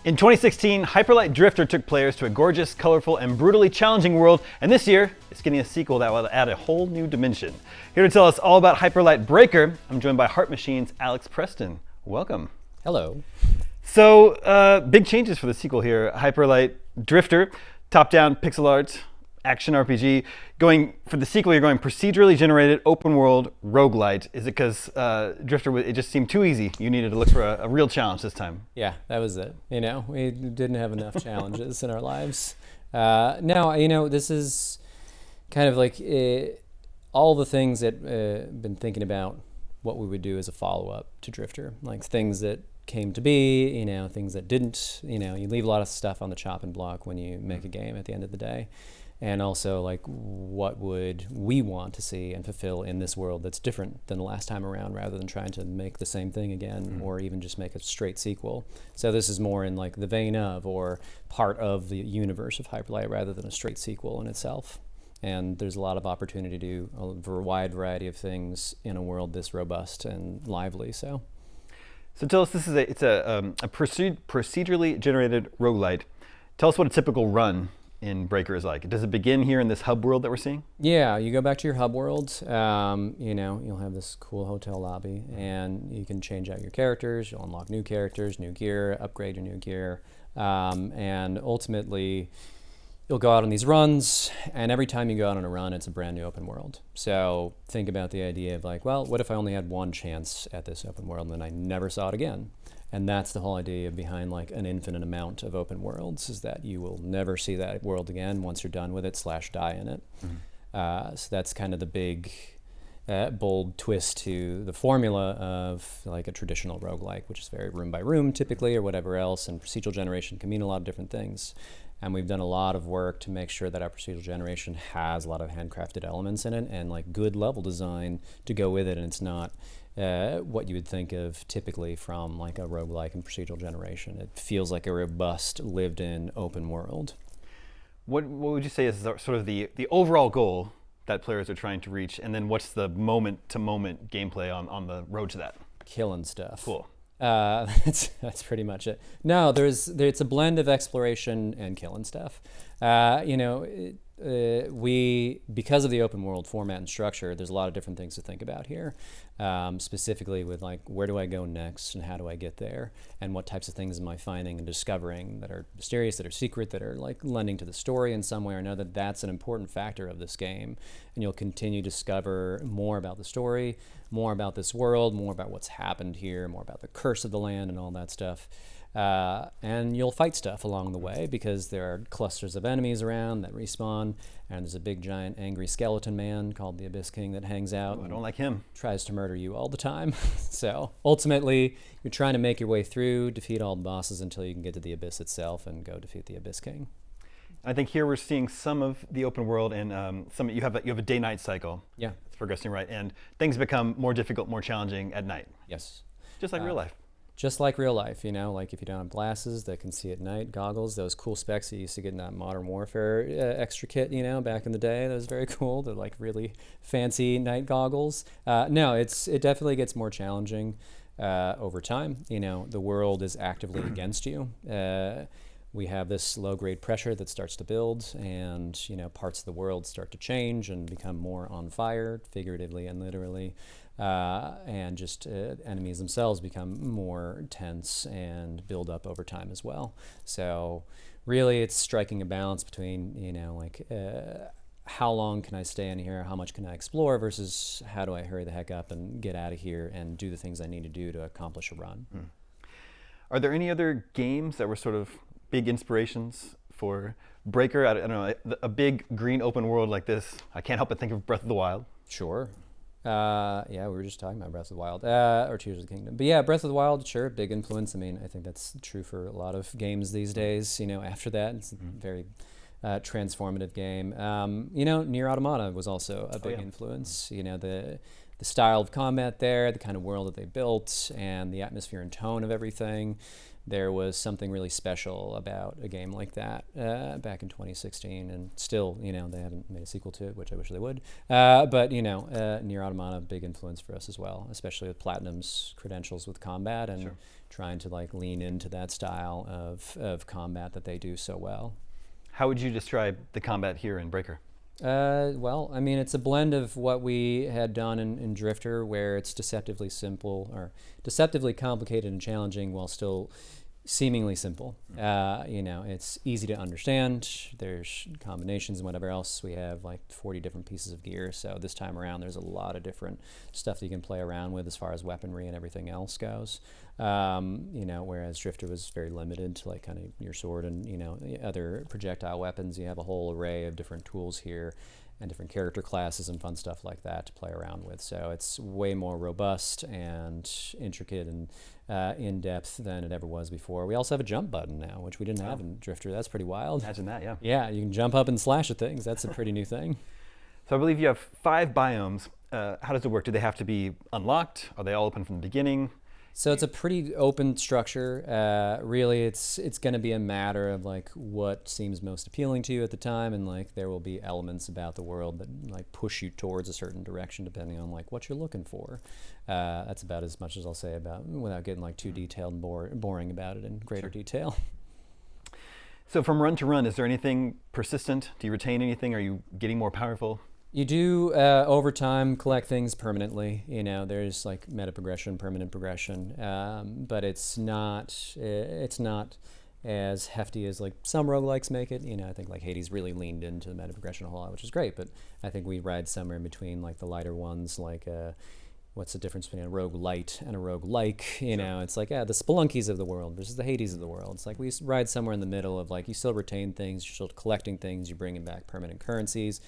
In 2016, Hyperlight Drifter took players to a gorgeous, colorful, and brutally challenging world, and this year, it's getting a sequel that will add a whole new dimension. Here to tell us all about Hyperlight Breaker, I'm joined by Heart Machine's Alex Preston. Welcome. Hello. So, big changes for the sequel here. Hyperlight Drifter, top-down pixel art, action RPG. Going for the sequel, you're going procedurally generated, open world, roguelite. Is it because Drifter, it just seemed too easy? You needed to look for a real challenge this time. Yeah, that was it. We didn't have enough challenges in our lives. No, this is kind of like all the things that been thinking about what we would do as a follow-up to Drifter, like things that came to be, things that didn't. You leave a lot of stuff on the chopping block when you make a game at the end of the day. And also, like, what would we want to see and fulfill in this world that's different than the last time around, rather than trying to make the same thing again, or even just make a straight sequel. So this is more in like the vein of, or part of the universe of Hyperlight, rather than a straight sequel in itself. And there's a lot of opportunity to do a wide variety of things in a world this robust and lively. So tell us, it's a procedurally generated roguelite. Tell us what a typical run in Breaker is like. Does it begin here in this hub world that we're seeing? Yeah, you go back to your hub world. You'll have this cool hotel lobby, and you can change out your characters. You'll unlock new characters, new gear, upgrade your new gear, and ultimately, you'll go out on these runs. And every time you go out on a run, it's a brand new open world. So think about the idea of like, well, what if I only had one chance at this open world and then I never saw it again? And that's the whole idea behind like an infinite amount of open worlds, is that you will never see that world again once you're done with it / die in it. So that's kind of the big, bold twist to the formula of like a traditional roguelike, which is very room by room typically, or whatever else. And procedural generation can mean a lot of different things. And we've done a lot of work to make sure that our procedural generation has a lot of handcrafted elements in it and like good level design to go with it. And it's not what you would think of typically from like a roguelike and procedural generation. It feels like a robust, lived-in open world. What would you say is sort of the overall goal that players are trying to reach, and then what's the moment-to-moment gameplay on the road to that? Killing stuff. Cool. That's pretty much it. No, it's a blend of exploration and killing stuff. We, because of the open world format and structure, there's a lot of different things to think about here, specifically with like, where do I go next and how do I get there, and what types of things am I finding and discovering that are mysterious, that are secret, that are like lending to the story in some way or another. That's an important factor of this game, and you'll continue to discover more about the story, more about this world, more about what's happened here, more about the curse of the land and all that stuff. And you'll fight stuff along the way, because there are clusters of enemies around that respawn, and there's a big giant angry skeleton man called the Abyss King that hangs out. I don't like him. Tries to murder you all the time. So ultimately, you're trying to make your way through, defeat all the bosses until you can get to the Abyss itself and go defeat the Abyss King. I think here we're seeing some of the open world, and you have a day-night cycle. Yeah, it's progressing right, and things become more difficult, more challenging at night. Yes, just like real life. Just like real life, like if you don't have glasses that can see at night, goggles, those cool specs that you used to get in that Modern Warfare extra kit, back in the day. That was very cool. They're like really fancy night goggles. No, it definitely gets more challenging over time. The world is actively against you. We have this low-grade pressure that starts to build, and parts of the world start to change and become more on fire, figuratively and literally. And just enemies themselves become more tense and build up over time as well. So really it's striking a balance between, how long can I stay in here, how much can I explore, versus how do I hurry the heck up and get out of here and do the things I need to do to accomplish a run. Are there any other games that were sort of big inspirations for Breaker? I don't know, a big green open world like this, I can't help but think of Breath of the Wild. Sure. We were just talking about Breath of the Wild, or Tears of the Kingdom. But yeah, Breath of the Wild, sure, big influence. I mean, I think that's true for a lot of games these days. After that, it's a very transformative game. Nier Automata was also a big influence. The style of combat there, the kind of world that they built, and the atmosphere and tone of everything. there was something really special about a game like that back in 2016, and still, they haven't made a sequel to it, which I wish they would. But Nier Automata, big influence for us as well, especially with Platinum's credentials with combat and trying to lean into that style of combat that they do so well. How would you describe the combat here in Breaker? Well, I mean, it's a blend of what we had done in Drifter, where it's deceptively simple or deceptively complicated and challenging while still seemingly simple. It's easy to understand. There's combinations and whatever else. We have 40 different pieces of gear. So this time around, there's a lot of different stuff that you can play around with as far as weaponry and everything else goes. Whereas Drifter was very limited to kind of your sword and, other projectile weapons. You have a whole array of different tools here and different character classes and fun stuff like that to play around with. So it's way more robust and intricate and in-depth than it ever was before. We also have a jump button now, which we didn't have in Drifter. That's pretty wild. Imagine that, yeah. Yeah, you can jump up and slash at things. That's a pretty new thing. So I believe you have 5 biomes. How does it work? Do they have to be unlocked? Are they all open from the beginning? So it's a pretty open structure. Really, it's going to be a matter of what seems most appealing to you at the time, and there will be elements about the world that push you towards a certain direction depending on what you're looking for. That's about as much as I'll say about without getting too detailed and boring about it in greater detail. So from run to run, is there anything persistent? Do you retain anything? Are you getting more powerful? You do, over time, collect things permanently. There's meta progression, permanent progression, but it's not as hefty as some roguelikes make it. I think Hades really leaned into the meta progression a whole lot, which is great, but I think we ride somewhere in between the lighter ones, what's the difference between a roguelite and a roguelike? It's the Spelunkies of the world versus the Hades of the world. It's we ride somewhere in the middle of you still retain things, you're still collecting things, you're bringing back permanent currencies,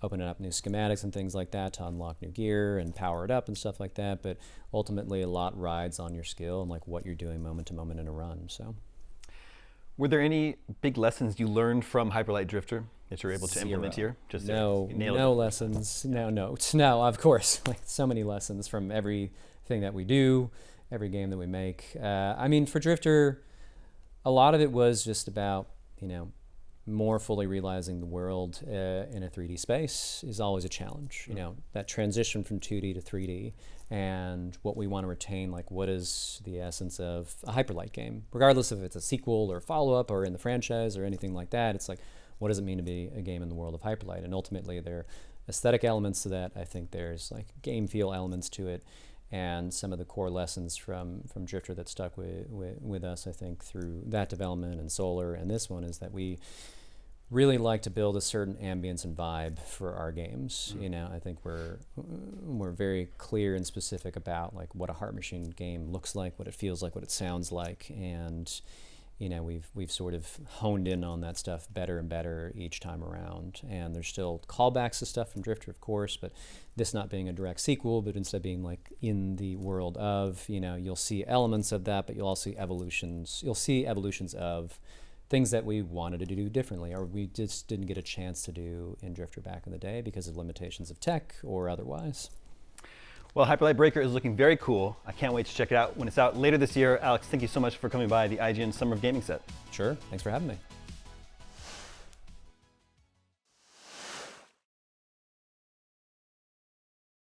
opening up new schematics and things like that to unlock new gear and power it up and stuff like that. But ultimately, a lot rides on your skill and what you're doing moment to moment in a run. So, were there any big lessons you learned from Hyperlight Drifter that you're able to implement here? Just no lessons, no notes. No, of course, so many lessons from everything that we do, every game that we make. I mean, for Drifter, a lot of it was just about more fully realizing the world in a 3D space is always a challenge. That transition from 2D to 3D and what we want to retain, what is the essence of a Hyperlight game, regardless if it's a sequel or a follow-up or in the franchise or anything like that. It's what does it mean to be a game in the world of Hyperlight? And ultimately, there are aesthetic elements to that. I think there's game feel elements to it. And some of the core lessons from Drifter that stuck with us, I think, through that development and Solar and this one is that we really like to build a certain ambience and vibe for our games. I think we're very clear and specific about what a Heart Machine game looks like, what it feels like, what it sounds like, and we've sort of honed in on that stuff better and better each time around. And there's still callbacks to stuff from Drifter, of course, but this not being a direct sequel, but instead being in the world of, you'll see elements of that, but you'll also see evolutions. You'll see evolutions of things that we wanted to do differently or we just didn't get a chance to do in Drifter back in the day because of limitations of tech or otherwise. Well, Hyperlight Breaker is looking very cool. I can't wait to check it out when it's out later this year. Alex, thank you so much for coming by the IGN Summer of Gaming set. Sure. Thanks for having me.